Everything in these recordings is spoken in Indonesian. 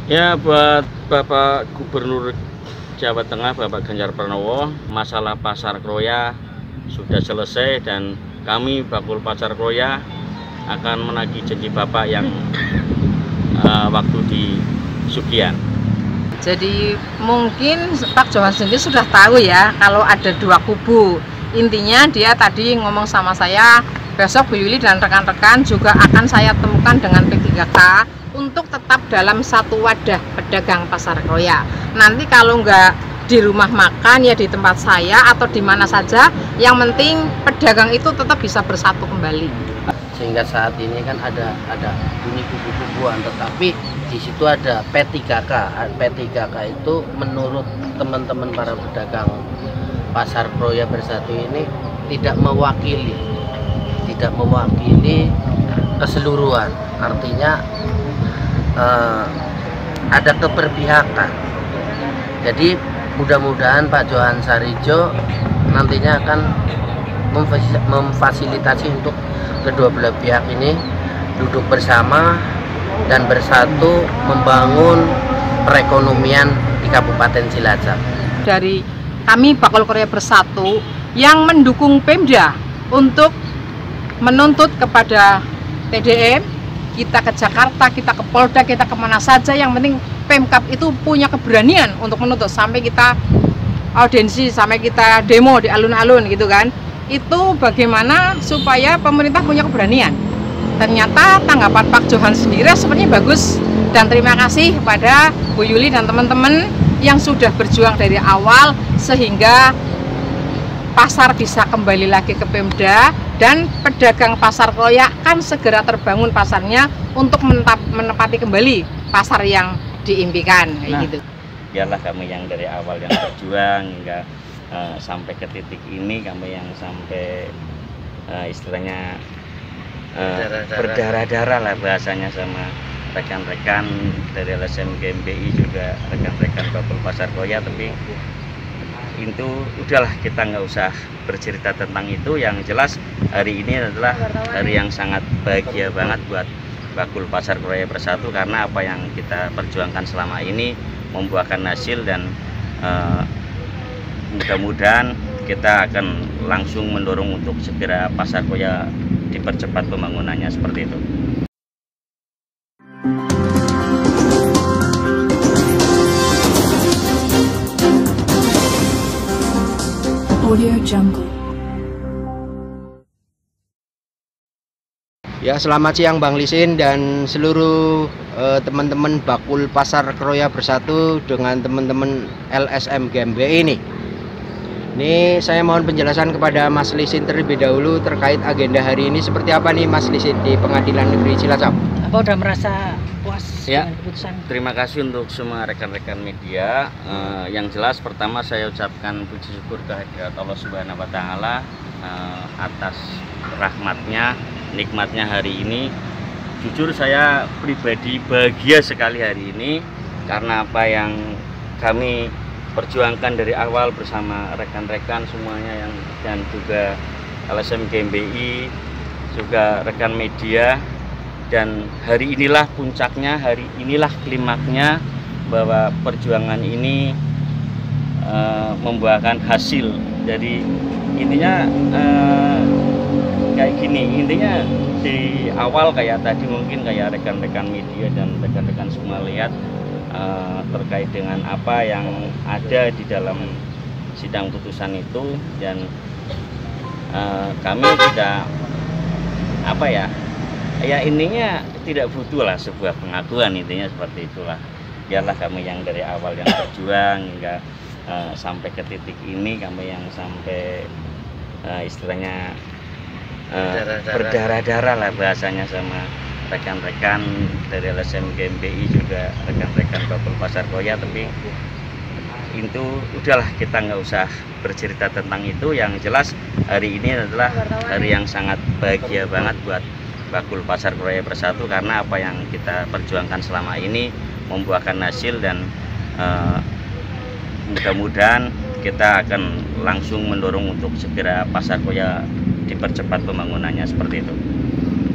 Ya, buat Bapak Gubernur Jawa Tengah, Bapak Ganjar Pranowo, masalah Pasar Kroya sudah selesai dan kami Bakul Pasar Kroya akan menagih janji Bapak yang waktu di Sugian. Jadi mungkin Pak Johan sendiri sudah tahu ya kalau ada dua kubu. Intinya dia tadi ngomong sama saya, besok Bu Yuli dan rekan-rekan juga akan saya temukan dengan P3K untuk tetap dalam satu wadah pedagang Pasar Kroya. Nanti kalau nggak di rumah makan ya di tempat saya atau di mana saja, yang penting pedagang itu tetap bisa bersatu kembali. Sehingga saat ini kan ada bunyi kubu-kubuan, tetapi di situ ada P3K. P3K itu menurut teman-teman para pedagang Pasar Kroya Bersatu ini tidak mewakili keseluruhan. Artinya ada keberpihakan. Jadi mudah-mudahan Pak Johan Sarijo nantinya akan memfasilitasi untuk kedua belah pihak ini duduk bersama dan bersatu membangun perekonomian di Kabupaten Cilacap. Dari kami Bakul Kroya Bersatu yang mendukung Pemda untuk menuntut kepada TDM, kita ke Jakarta, kita ke Polda, kita kemana saja, yang penting Pemkab itu punya keberanian untuk menuntut, sampai kita audiensi, sampai kita demo di alun-alun gitu kan. Itu bagaimana supaya pemerintah punya keberanian. Ternyata tanggapan Pak Johan sendiri sepertinya bagus, dan terima kasih kepada Bu Yuli dan teman-teman yang sudah berjuang dari awal sehingga pasar bisa kembali lagi ke Pemda dan pedagang Pasar Kroya kan segera terbangun pasarnya untuk menempati kembali pasar yang diimpikan gitu. Biarlah kami yang dari awal yang berjuang hingga sampai ke titik ini, kami yang sampai istilahnya berdarah-darah lah bahasanya sama rekan-rekan dari LSM GMBI, juga rekan-rekan Bakul Pasar Kroya. Tapi itu udahlah, kita nggak usah bercerita tentang itu. Yang jelas hari ini adalah hari yang sangat bahagia banget buat Bakul Pasar Kroya Bersatu, karena apa yang kita perjuangkan selama ini membuahkan hasil, dan mudah-mudahan kita akan langsung mendorong untuk segera Pasar Kroya dipercepat pembangunannya, seperti itu. Audio Jungle. Ya, selamat siang Bang Lisin dan seluruh teman-teman Bakul Pasar Kroya Bersatu dengan teman-teman LSM GMBI ini. Ini saya mohon penjelasan kepada Mas Lisin terlebih dahulu terkait agenda hari ini seperti apa nih Mas Lisin di Pengadilan Negeri Cilacap. Apa udah merasa puas Ya, dengan keputusan? terima kasih untuk semua rekan-rekan media. Yang jelas pertama saya ucapkan puji syukur kehadirat Allah Subhanahu wa Ta'ala atas rahmatnya, nikmatnya hari ini. Jujur saya pribadi bahagia sekali hari ini, karena apa yang kami perjuangkan dari awal bersama rekan-rekan semuanya dan juga LSM GMBI, juga rekan media. Dan hari inilah puncaknya, hari inilah klimaknya, bahwa perjuangan ini membuahkan hasil. Jadi intinya kayak gini, intinya di awal kayak tadi mungkin kayak rekan-rekan media dan rekan-rekan semua lihat terkait dengan apa yang ada di dalam sidang putusan itu, dan kami tidak ya intinya tidak butuh lah sebuah pengakuan, intinya seperti itulah. Biarlah kami yang dari awal yang berjuang hingga sampai ke titik ini, kami yang sampai istilahnya berdarah-darah lah bahasanya sama rekan-rekan dari LSM GMBI, juga rekan-rekan Bakul Pasar Kroya. Tapi itu udahlah, kita nggak usah bercerita tentang itu. Yang jelas hari ini adalah hari yang sangat bahagia banget buat Bakul Pasar Kroya Bersatu, karena apa yang kita perjuangkan selama ini membuahkan hasil, dan mudah-mudahan kita akan langsung mendorong untuk segera Pasar Kroya dipercepat pembangunannya, seperti itu.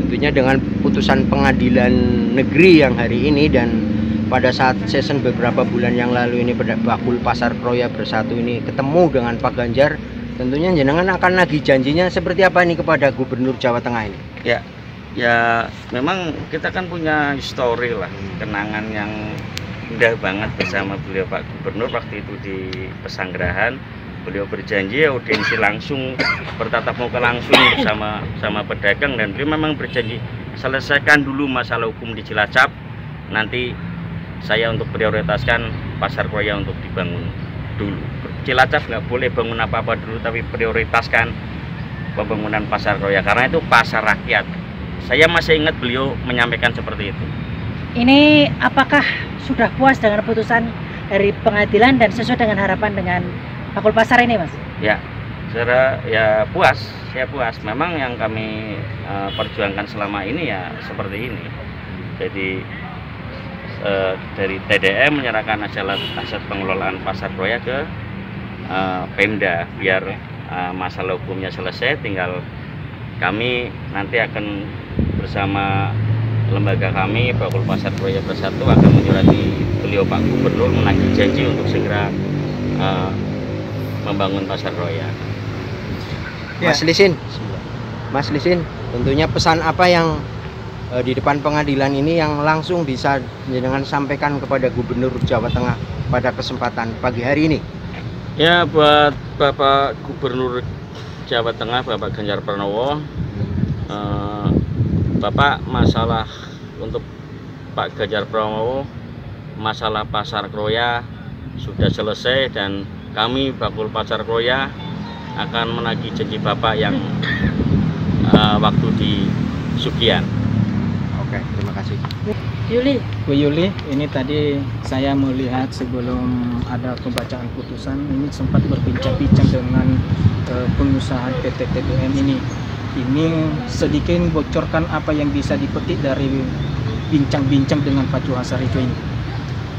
Tentunya dengan putusan pengadilan negeri yang hari ini dan pada saat season beberapa bulan yang lalu ini Bakul Pasar Kroya Bersatu ini ketemu dengan Pak Ganjar, tentunya jenengan akan nagih janjinya seperti apa ini kepada Gubernur Jawa Tengah ini? Ya memang kita kan punya histori lah, kenangan yang indah banget bersama beliau Pak Gubernur waktu itu di Pesanggerahan. Beliau berjanji audiensi langsung, bertatap muka langsung sama pedagang, dan beliau memang berjanji selesaikan dulu masalah hukum di Cilacap, nanti saya untuk prioritaskan Pasar Kroya untuk dibangun dulu. Cilacap nggak boleh bangun apa-apa dulu, tapi prioritaskan pembangunan Pasar Kroya karena itu pasar rakyat. Saya masih ingat beliau menyampaikan seperti itu. Ini apakah sudah puas dengan putusan dari pengadilan dan sesuai dengan harapan dengan Bakul Pasar ini, Mas? Ya, saya puas. Memang yang kami perjuangkan selama ini ya seperti ini. Jadi dari TDM menyerahkan aset pengelolaan Pasar Kroya ke Pemda biar masalah hukumnya selesai, tinggal kami nanti akan bersama lembaga kami Bakul Pasar Kroya Bersatu akan menyurati beliau Pak Gubernur menagih janji untuk segera membangun Pasar Kroya. Mas Lisin, tentunya pesan apa yang di depan pengadilan ini yang langsung bisa jenengan sampaikan kepada Gubernur Jawa Tengah pada kesempatan pagi hari ini? Ya, buat Bapak Gubernur Jawa Tengah, Bapak Ganjar Pranowo, Bapak, masalah untuk Pak Ganjar Pranowo, masalah Pasar Kroya sudah selesai, dan kami Bakul Pasar Kroya akan menagih janji Bapak yang waktu di Sugian. Oke, terima kasih. Bu Yuli, ini tadi saya melihat sebelum ada pembacaan putusan ini sempat berbincang-bincang dengan pengusaha PT TDM ini. Ini sedikit bocorkan apa yang bisa dipetik dari bincang-bincang dengan Pak Juhasarijo ini.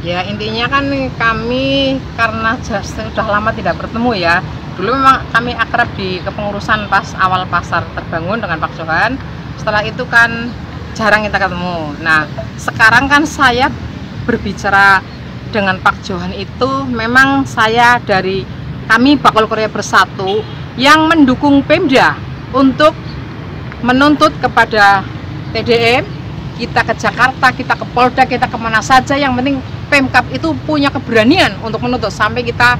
Ya, intinya kan kami karena sudah lama tidak bertemu ya. Dulu memang kami akrab di kepengurusan pas awal pasar terbangun dengan Pak Johan. Setelah itu kan jarang kita ketemu. Nah, sekarang kan saya berbicara dengan Pak Johan itu memang saya dari kami Bakul Kroya Bersatu yang mendukung Pemda untuk menuntut kepada TDM, kita ke Jakarta, kita ke Polda, kita kemana saja, yang penting Pemkab itu punya keberanian untuk menuntut, sampai kita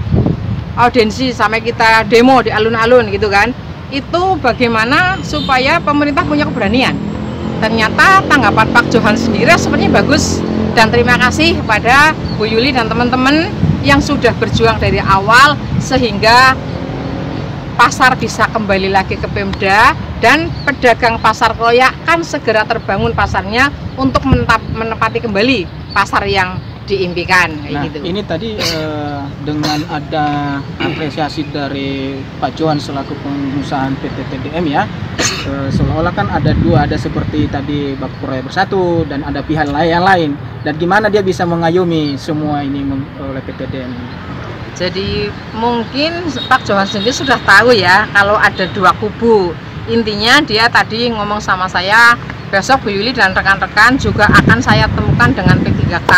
audiensi, sampai kita demo di alun-alun gitu kan. Itu bagaimana supaya pemerintah punya keberanian. Ternyata tanggapan Pak Johan sendiri sepertinya bagus, dan terima kasih kepada Bu Yuli dan teman-teman yang sudah berjuang dari awal sehingga pasar bisa kembali lagi ke Pemda, dan pedagang Pasar Kroya kan segera terbangun pasarnya untuk menempati kembali pasar yang diimpikan kayak gitu. Ini tadi dengan ada apresiasi dari Pak Johan selaku pengusaha PT TDM ya, seolah-olah kan ada seperti tadi Bakul Kroya Bersatu dan ada pihak yang lain, dan gimana dia bisa mengayomi semua ini oleh PT TDM? Jadi mungkin Pak Johan sendiri sudah tahu ya kalau ada dua kubu. Intinya dia tadi ngomong sama saya, besok Bu Yuli dan rekan-rekan juga akan saya temukan dengan P3K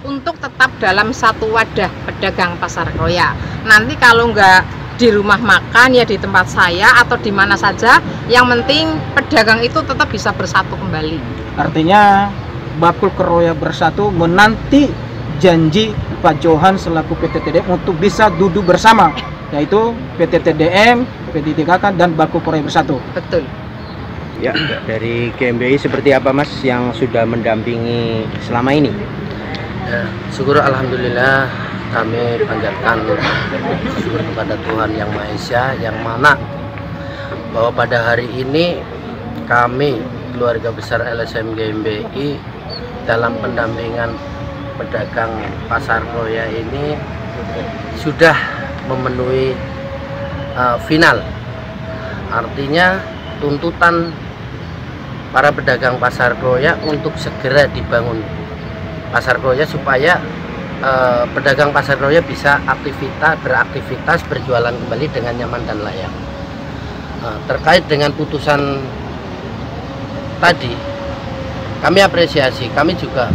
untuk tetap dalam satu wadah pedagang Pasar Kroya. Nanti kalau nggak di rumah makan ya di tempat saya atau di mana saja, yang penting pedagang itu tetap bisa bersatu kembali. Artinya Bakul Kroya Bersatu menanti janji Pak Johan selaku PT TDM untuk bisa duduk bersama, yaitu PT TDM, P3K dan Bakul Kroya Bersatu. Betul. Ya, dari GMBI seperti apa Mas yang sudah mendampingi selama ini? Ya, syukur alhamdulillah, kami panjatkan syukur kepada Tuhan Yang Maha Esa, yang mana bahwa pada hari ini kami keluarga besar LSM GMBI dalam pendampingan pedagang Pasar Kroya ini sudah memenuhi final. Artinya tuntutan para pedagang Pasar Kroya untuk segera dibangun Pasar Kroya supaya pedagang Pasar Kroya bisa beraktivitas berjualan kembali dengan nyaman dan layak. Terkait dengan putusan tadi, kami apresiasi, kami juga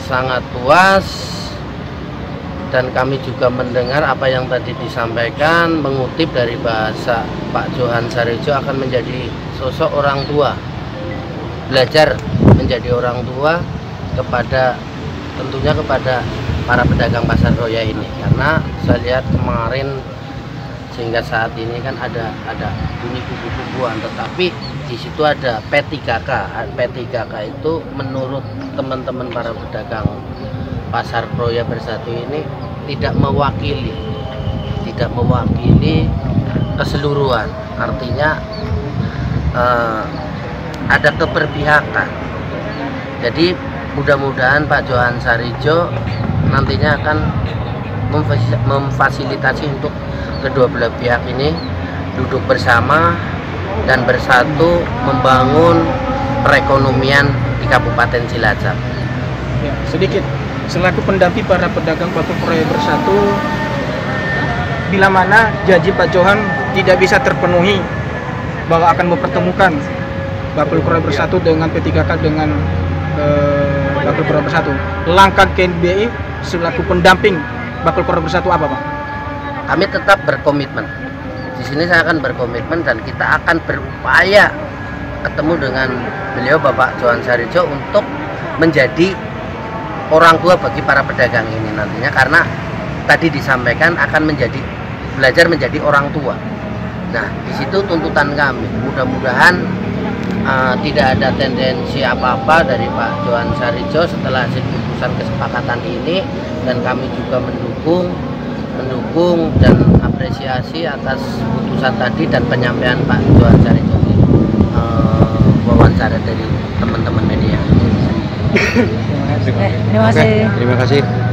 sangat puas, dan kami juga mendengar apa yang tadi disampaikan, mengutip dari bahasa Pak Johan Sarejo akan menjadi sosok orang tua, belajar menjadi orang tua tentunya kepada para pedagang pasar Kroya ini, karena saya lihat kemarin sehingga saat ini kan ada bunyi kubu-kubuan, tetapi di situ ada P3K. P3K itu menurut teman-teman para pedagang pasar Kroya Bersatu ini tidak mewakili keseluruhan, artinya ada keberpihakan. Jadi mudah-mudahan Pak Johan Sarejo nantinya akan memfasilitasi untuk kedua belah pihak ini duduk bersama dan bersatu membangun perekonomian di Kabupaten Cilacap. Ya, sedikit selaku pendamping para pedagang Bakul Kroya Bersatu, bila mana janji Pak Johan tidak bisa terpenuhi bahwa akan mempertemukan Bakul Kroya Bersatu dengan P3K dengan Bakul Kroya Bersatu, langkah KNBI selaku pendamping Bakul Kroya Bersatu apa, Pak? Kami tetap berkomitmen. Di sini saya akan berkomitmen dan kita akan berupaya ketemu dengan beliau Bapak Johan Sarejo untuk menjadi orang tua bagi para pedagang ini nantinya, karena tadi disampaikan akan belajar menjadi orang tua. Nah, di situ tuntutan kami. Mudah-mudahan tidak ada tendensi apa-apa dari Pak Johan Sarejo setelah hasil keputusan kesepakatan ini, dan kami juga mendukung dan apresiasi atas putusan tadi dan penyampaian Pak Johan Sarejo wawancara dari teman-teman media. Terima kasih. Terima kasih.